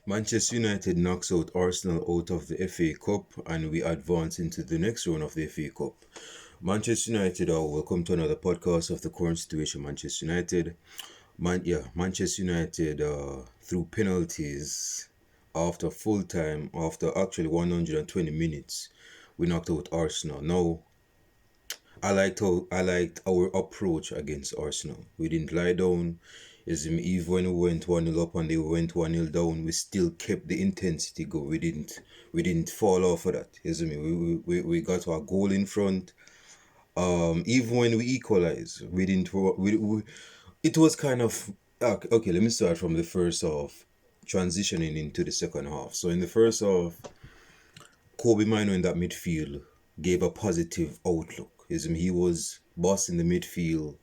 Manchester United knocks out Arsenal out of the FA Cup and we advance into the next round of the FA Cup. Manchester United, welcome to another podcast of the current situation. Manchester United, Manchester United, through penalties after full time, after actually 120 minutes, we knocked out Arsenal. Now, I liked our approach against Arsenal. We didn't lie down. Even when we went 1-0 up and they went 1-0 down, we still kept the intensity go. We didn't fall off of that. We got our goal in front. Even when we equalized, we didn't it was kind of okay, let me start from the first half, transitioning into the second half. So in the first half, Kobe Mino in that midfield gave a positive outlook. He was bossing the midfield,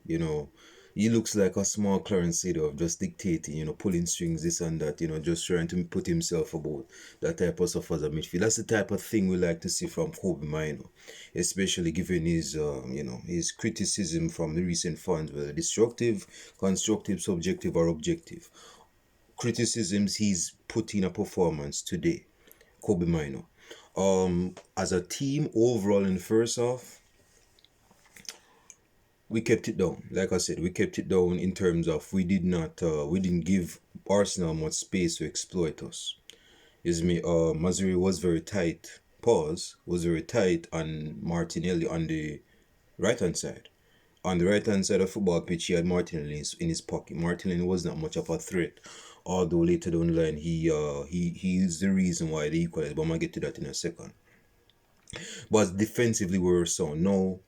He looks like a small Clarence Seedorf, just dictating, pulling strings, this and that, just trying to put himself about that type of stuff as a midfield. That's the type of thing we like to see from Kobe Mino, especially given his criticism from the recent fans, whether destructive, constructive, subjective, or objective. Criticisms he's put in a performance today, Kobe Mino. As a team overall in the first half, we kept it down. Like I said, we kept it down in terms of we didn't give Arsenal much space to exploit us. Mazuri was very tight. Pause was very tight on Martinelli on the right hand side. On the right hand side of the football pitch, he had Martinelli in his pocket. Martinelli was not much of a threat, although later down the line he is the reason why they equalized. But I'm gonna get to that in a second. But defensively we were sound. No,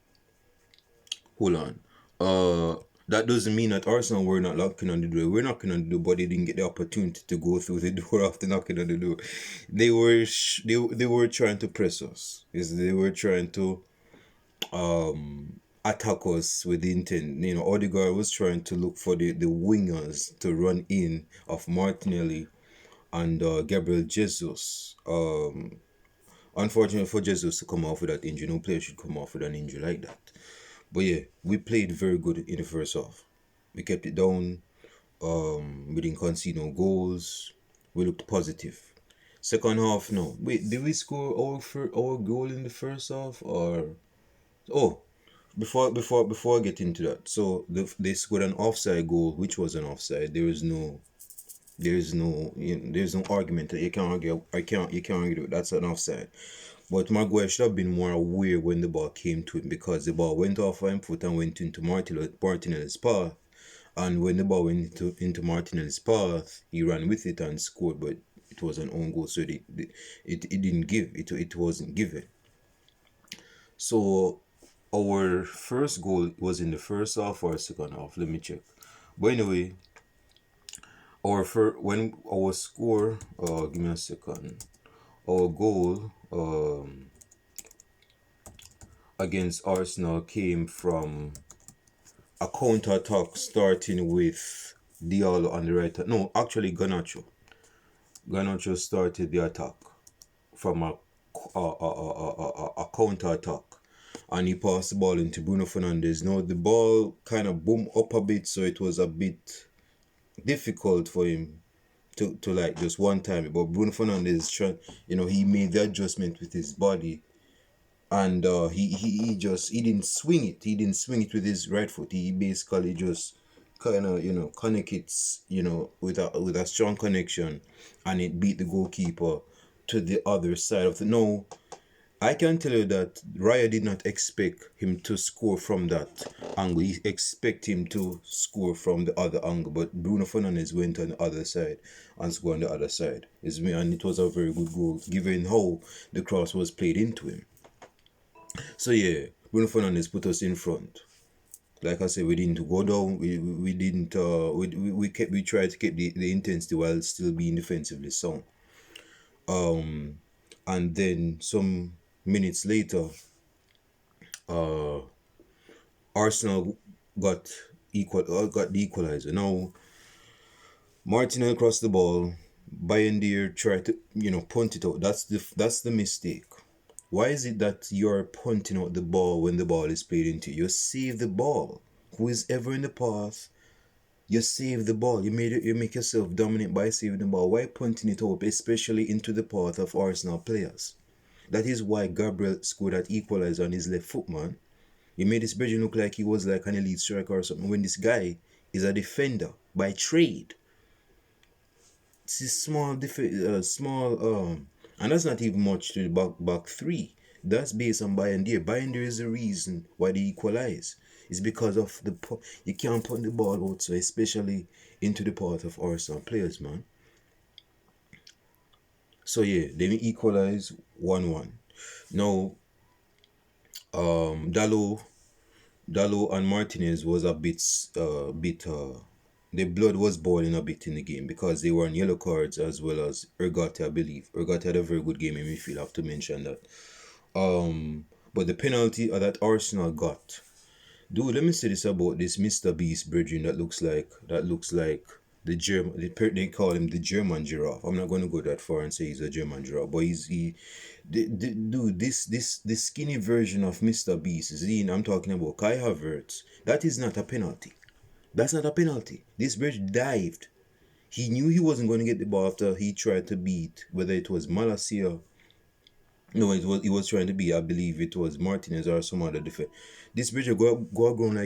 hold on. That doesn't mean that Arsenal were not knocking on the door. We're knocking on the door, but they didn't get the opportunity to go through the door after knocking on the door. They were trying to press us. They were trying to attack us with the intent. Odegaard was trying to look for the wingers to run in of Martinelli and Gabriel Jesus. Unfortunately for Jesus to come off with that injury, no player should come off with an injury like that. But yeah, we played very good in the first half. We kept it down. We didn't concede no goals. We looked positive. Second half, no. Wait, did we score our goal in the first half or? Oh, before I get into that, so they scored an offside goal, which was an offside. There's no argument that you can't argue. You can't argue. That's an offside. But Maguire should have been more aware when the ball came to him, because the ball went off him foot and went into Martinelli's path. And when the ball went into Martinelli's path, he ran with it and scored, but it was an own goal, so it didn't give. It wasn't given. So our first goal was in the first half or second half. Let me check. But anyway, when our score, give me a second. Our goal against Arsenal came from a counter attack starting with Diallo on the right. No, actually Garnacho. Garnacho started the attack from a counter attack, and he passed the ball into Bruno Fernandes. Now the ball kind of boomed up a bit, so it was a bit difficult for him to like just one time. But Bruno Fernandes, he made the adjustment with his body, and he didn't swing it. He didn't swing it with his right foot. He basically just kind of connect it, with a strong connection, and it beat the goalkeeper to the other side of the. No, I can tell you that Raya did not expect him to score from that angle. He expect him to score from the other angle, but Bruno Fernandes went on the other side and scored on the other side. And it was a very good goal, given how the cross was played into him. So yeah, Bruno Fernandes put us in front. Like I said, we didn't go down. We didn't. We tried to keep the intensity while still being defensively sound. And then some minutes later, Arsenal got the equalizer. Now Martinelli crossed the ball. Bayindir tried to punt it out. That's the mistake. Why is it that you're punting out the ball when the ball is played into you? You save the ball. Who is ever in the path, You save the ball. You make yourself dominant by saving the ball. Why punting it up, especially into the path of Arsenal players? That is why Gabriel scored that equalizer on his left foot, man. He made this Belgian look like he was like an elite striker or something when this guy is a defender by trade. It's a and that's not even much to the back three. That's based on Bayern. Bayern is the reason why they equalize. It's because of you can't put the ball out, so especially into the part of Arsenal players, man. So yeah, then we equalize 1-1. Now, Dalot and Martinez was a bit the blood was boiling a bit in the game because they were on yellow cards as well as Ugarte, I believe. Ugarte had a very good game in midfield, I have to mention that. But the penalty that Arsenal got, dude, let me say this about this Mr. Beast brethren that looks like the German. They call him the German giraffe. I'm not going to go that far and say he's a German giraffe, but dude. This skinny version of Mr. Beast is I'm talking about Kai Havertz. That is not a penalty. That's not a penalty. This bridge dived. He knew he wasn't going to get the ball after he tried to beat whether it was Malacia. No, he was trying to be. I believe it was Martinez or some other defense. This Bridger go ground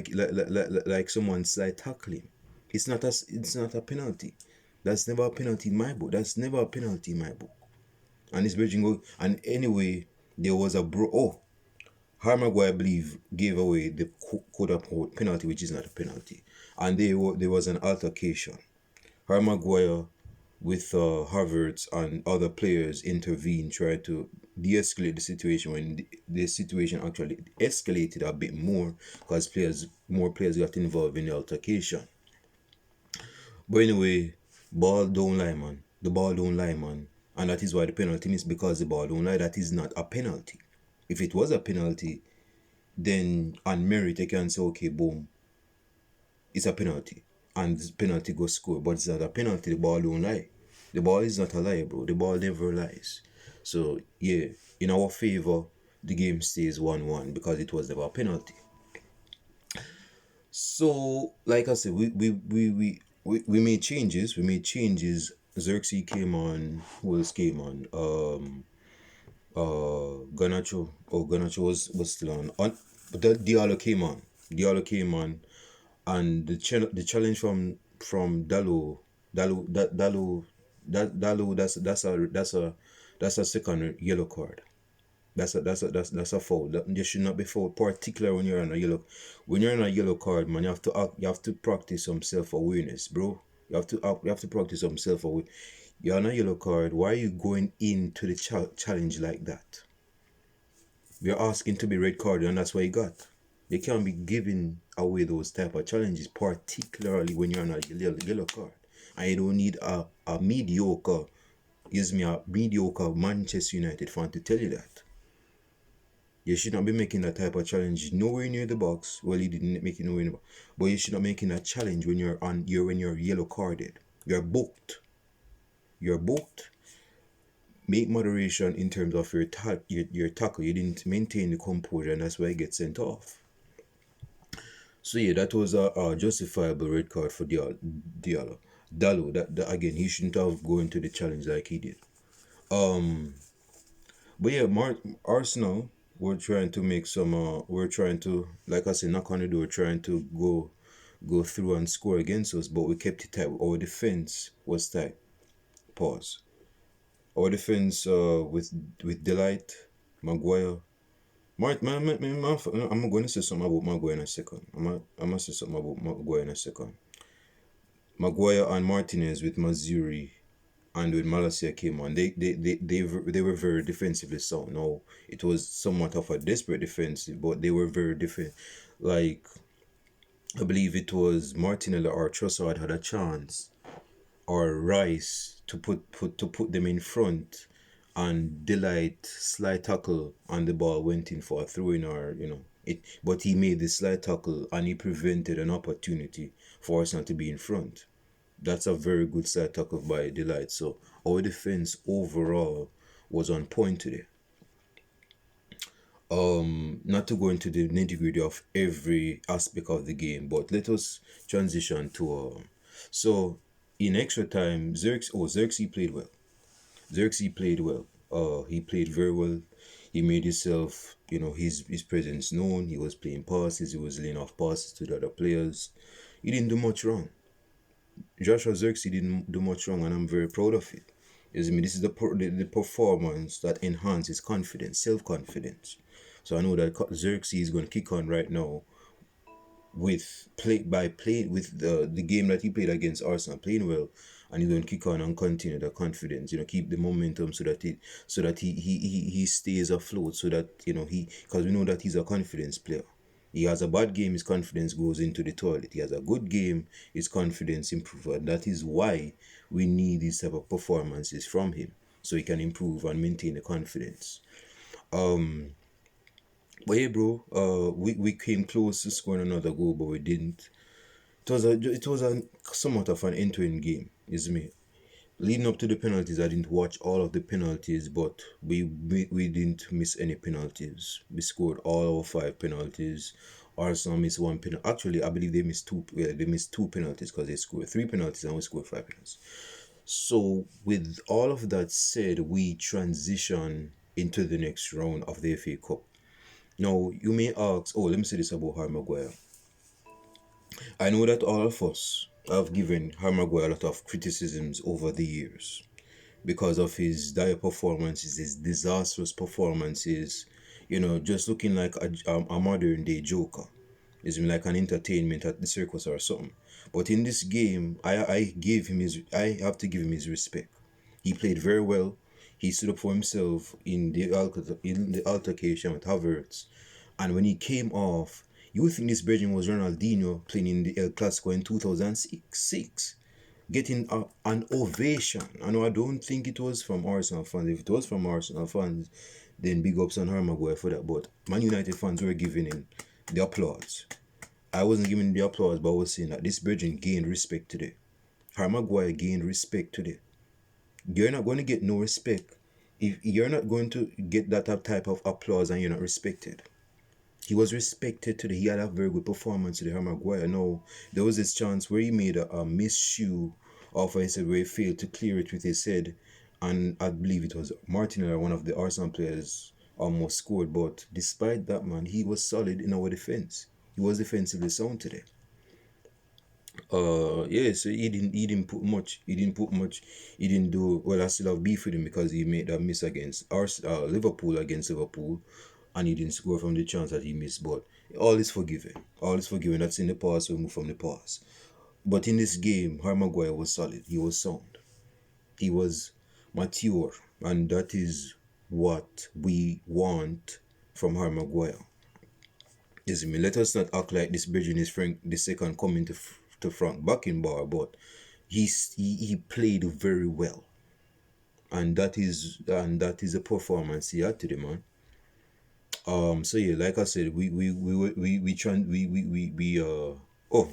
like someone slight tackling. It's not a penalty. That's never a penalty in my book. That's never a penalty in my book. And this Bridger go and anyway there was a Harry Maguire, I believe, gave away the quote-unquote penalty, which is not a penalty, and there was an altercation. Harry Maguire with Havertz and other players intervened, tried to de-escalate the situation when the situation actually escalated a bit more because more players got involved in the altercation. But anyway, ball don't lie, man. The ball don't lie, man. And that is why the penalty is because the ball don't lie. That is not a penalty. If it was a penalty, then on merit they can say, okay, boom, it's a penalty. And the penalty goes score. But it's not a penalty, the ball don't lie. The ball is not a lie, bro. The ball never lies. So yeah, in our favor, the game stays 1-1 because it was never a penalty. So, like I said, we made changes. We made changes. Xerxes came on. Who else came on? Garnacho. Oh, Garnacho was still on. But Diallo came on. Diallo came on, and the challenge from Dalot. That's a second yellow card. That's a foul. You should not be foul, particularly when you're on a yellow. When you're on a yellow card, man, you have to practice some self awareness, bro. You have to practice some self awareness. You're on a yellow card. Why are you going into the challenge like that? We're asking to be red carded, and that's what you got. They can't be giving away those type of challenges, particularly when you're on a yellow card. And you don't need a mediocre, a mediocre Manchester United fan to tell you that. You should not be making that type of challenge nowhere near the box. Well, you didn't make it nowhere near the box. But you should not be making that challenge when you're yellow carded. You're booked. You're booked. Make moderation in terms of your tackle. You didn't maintain the composure, and that's why you get sent off. So yeah, that was a justifiable red card for Diallo. That again, he shouldn't have gone to the challenge like he did. But yeah, Arsenal were trying to make some. We're trying to, like I said, knock on the door, trying to go through and score against us, but we kept it tight. Our defense was tight. Pause. Our defense with Delight, Maguire. I'm going to say something about Maguire in a second. I'm gonna say something about Maguire in a second. Maguire and Martinez with Mazuri and with Malacia came on. They were very defensively sound. No, it was somewhat of a desperate defense, but they were very different. Like I believe it was Martinelli or Trossard had a chance, or Rice to put them in front, and Delight slight tackle and the ball went in for a throw in, or it. But he made the slight tackle and he prevented an opportunity for us not to be in front. That's a very good slight tackle by Delight. So our defense overall was on point today. Not to go into the nitty-gritty of every aspect of the game, but let us transition to so in extra time, Xerxes played well. Xerxes played well. He played very well. He made himself, his presence known. He was playing passes. He was laying off passes to the other players. He didn't do much wrong. Joshua Xerxes didn't do much wrong, and I'm very proud of it. This is the performance that enhances confidence, self-confidence. So I know that Xerxes is going to kick on right now with the game that he played against Arsenal, playing well, and he's going to kick on and continue the confidence. Keep the momentum so that he stays afloat. So that because we know that he's a confidence player. He has a bad game, his confidence goes into the toilet. He has a good game, his confidence improves. And that is why we need these type of performances from him, so he can improve and maintain the confidence. But yeah, bro, we came close to scoring another goal, but we didn't. It was a somewhat of an end-to-end game, is me. Leading up to the penalties, I didn't watch all of the penalties, but we didn't miss any penalties. We scored all our 5 penalties. Arsenal missed 1 penalty. Actually, I believe they missed two. Yeah, they missed 2 penalties because they scored 3 penalties and we scored 5 penalties. So, with all of that said, we transition into the next round of the FA Cup. Now, you may ask, oh, let me say this about Harry Maguire. I know that all of us have given Harry Maguire a lot of criticisms over the years because of his dire performances, his disastrous performances, just looking like a modern day Joker. It's like an entertainment at the circus or something. But in this game, I have to give him his respect. He played very well. He stood up for himself in the altercation with Havertz, and when he came off, you would think this Belgian was Ronaldinho playing in the El Clasico in 2006, getting an ovation. I don't think it was from Arsenal fans. If it was from Arsenal fans, then big ups on Harry Maguire for that. But Man United fans were giving him the applause. I wasn't giving the applause, but I was saying that this Belgian gained respect today. Harry Maguire gained respect today. You're not going to get no respect if you're not going to get that type of applause and you're not respected. He was respected today. He had a very good performance today, Harry Maguire. No, there was this chance where he made a miscue off his head where he failed to clear it with his head. And I believe it was Martinelli, one of the Arsenal players, almost scored. But despite that, man, he was solid in our defense. He was defensively sound today. Yeah, so he didn't put much. He didn't do well. I still have beef with him because he made that miss against Liverpool against Liverpool, and he didn't score from the chance that he missed. But all is forgiven. All is forgiven. That's in the past. We move from the past. But in this game, Harry Maguire was solid. He was sound. He was mature, and that is what we want from Harry Maguire. Yes, I mean, let us not act like this Bridging is Frank the second coming to Frank Beckenbauer, but he played very well, and that is a performance he had today, man. So yeah, like I said, we try we oh,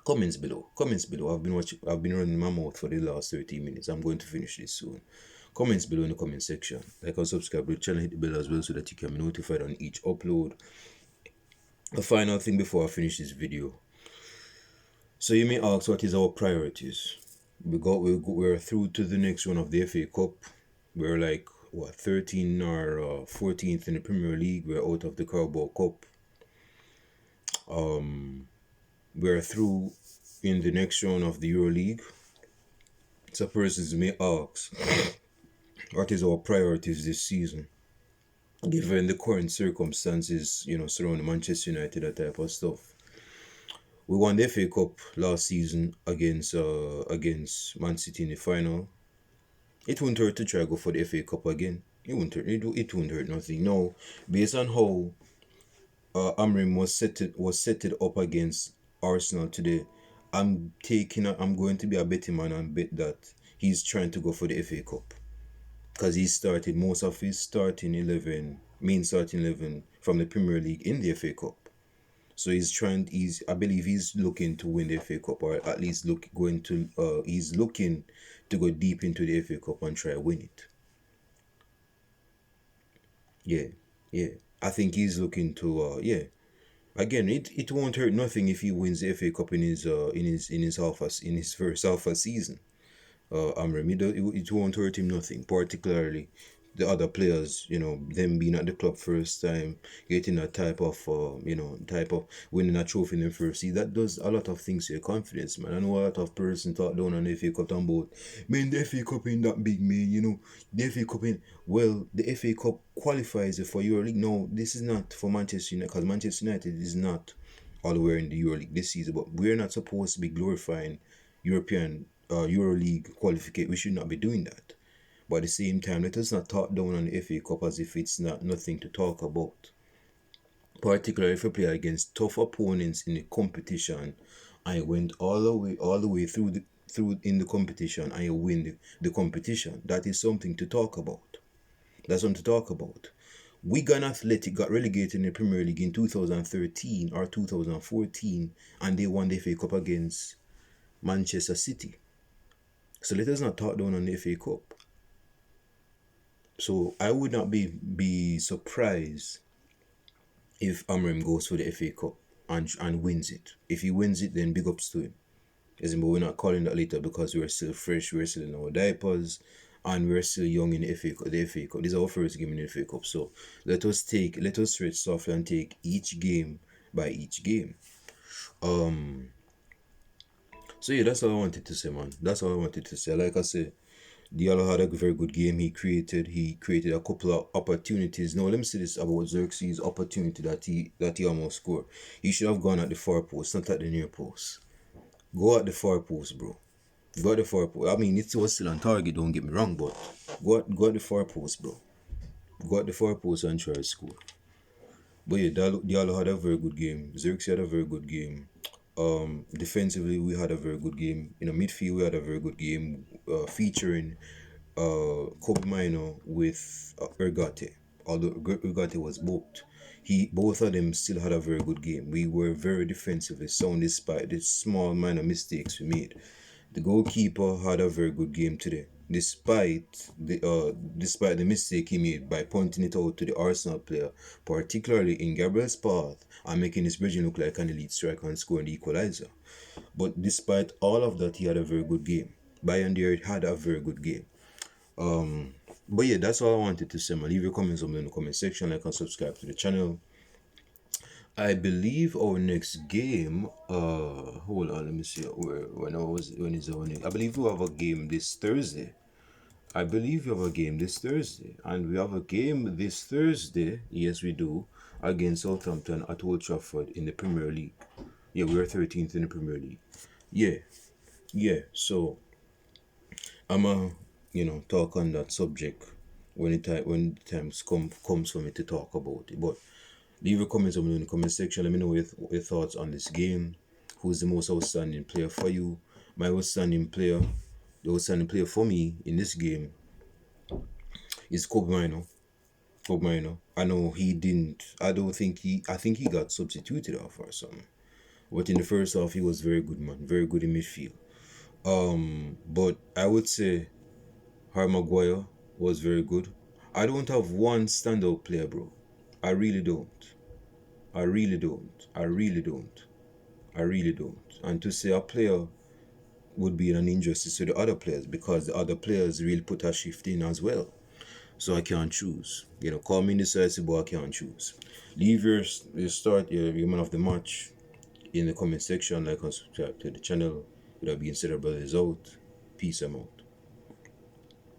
comments below. I've been running my mouth for the last 30 minutes. I'm going to finish this soon. Comments below in the comment section. Like and subscribe to the channel, hit the bell as well so that you can be notified on each upload. A final thing before I finish this video. So you may ask, what is our priorities? We're through to the next one of the FA Cup. We're like 13 or 14th in the Premier League. We're out of the Carabao Cup. We're through in the next round of the Euro League. So persons may ask, what is our priorities this season? Given the current circumstances, surrounding Manchester United, that type of stuff. We won the FA Cup last season against Man City in the final. It wouldn't hurt to try go for the FA Cup again. It wouldn't hurt nothing. No, based on how Amrim was set it up against Arsenal today, I'm going to be a betting man and bet that he's trying to go for the FA Cup, because he started most of his main starting 11 from the Premier League in the FA Cup. So I believe he's looking to win the FA Cup, or at least he's looking to go deep into the FA Cup and try to win it. Yeah. I think he's looking to yeah. Again, it won't hurt nothing if he wins the FA Cup in his first alpha season. Amram. It won't hurt him nothing, particularly the other players, them being at the club first time, getting a type of winning a trophy in the first season. That does a lot of things to your confidence, man. I know a lot of person talk down on the FA Cup talking about, man, the FA Cup ain't that big, man, the FA Cup ain't, well, the FA Cup qualifies you for EuroLeague. No, this is not for Manchester United, because Manchester United is not all the way in the EuroLeague this season, but we're not supposed to be glorifying European EuroLeague qualification. We should not be doing that. But at the same time, let us not talk down on the FA Cup as if it's not nothing to talk about. Particularly if you play against tough opponents in the competition, and you went all the way through in the competition, and you win the competition. That is something to talk about. That's something to talk about. Wigan Athletic got relegated in the Premier League in 2013 or 2014, and they won the FA Cup against Manchester City. So let us not talk down on the FA Cup. So I would not be surprised if Amram goes for the FA Cup and wins it. If he wins it, then big ups to him. But we're not calling that later because we're still fresh, we're still in our diapers, and we're still young in the FA Cup. The FA Cup. This is our first game in the FA Cup. So let us stretch softly and take each game by each game. So yeah, that's all I wanted to say, man. That's all I wanted to say. Like I said, Diallo had a very good game. He created a couple of opportunities. Now let me say this about Xerxes' opportunity that he almost scored. He should have gone at the far post, not at the near post. Go at the far post, bro. Go at the far post. I mean, it was still on target. Don't get me wrong, but go at the far post, bro. Go at the far post and try to score. But yeah, Diallo had a very good game. Xerxes had a very good game. Defensively, we had a very good game. In the midfield, we had a very good game featuring Kobe Mino with Ugarte. Although Ugarte was booked, both of them still had a very good game. We were very defensively sound despite the small minor mistakes we made. The goalkeeper had a very good game today, despite the mistake he made by pointing it out to the Arsenal player, particularly in Gabriel's path, and making his bridging look like an elite striker and scoring the equalizer. But despite all of that, he had a very good game. Bayern there had a very good game. But yeah, that's all I wanted to say, man. Leave your comments in the comment section, like and subscribe to the channel. I believe our next game, hold on, let me see when is our next. I believe we have a game this Thursday. And we have a game this Thursday, yes we do, against Southampton at Old Trafford in the Premier League. Yeah, we are 13th in the Premier League. Yeah, so I'm talk on that subject when the time comes for me to talk about it. But leave your comments in the comment section. Let me know your thoughts on this game. Who's the most outstanding player for you? My outstanding player, the outstanding player for me in this game is Kobe Mino. I know he didn't. I think he got substituted off or something. But in the first half, he was very good, man. Very good in midfield. But I would say Harry Maguire was very good. I don't have one standout player, bro. I really don't. And to say a player would be an injustice to the other players because the other players really put a shift in as well. So I can't choose. Call me indecisive, but I can't choose. Leave your man of the match in the comment section, like and subscribe to the channel. Without being said, our brother is out. Peace, I'm out.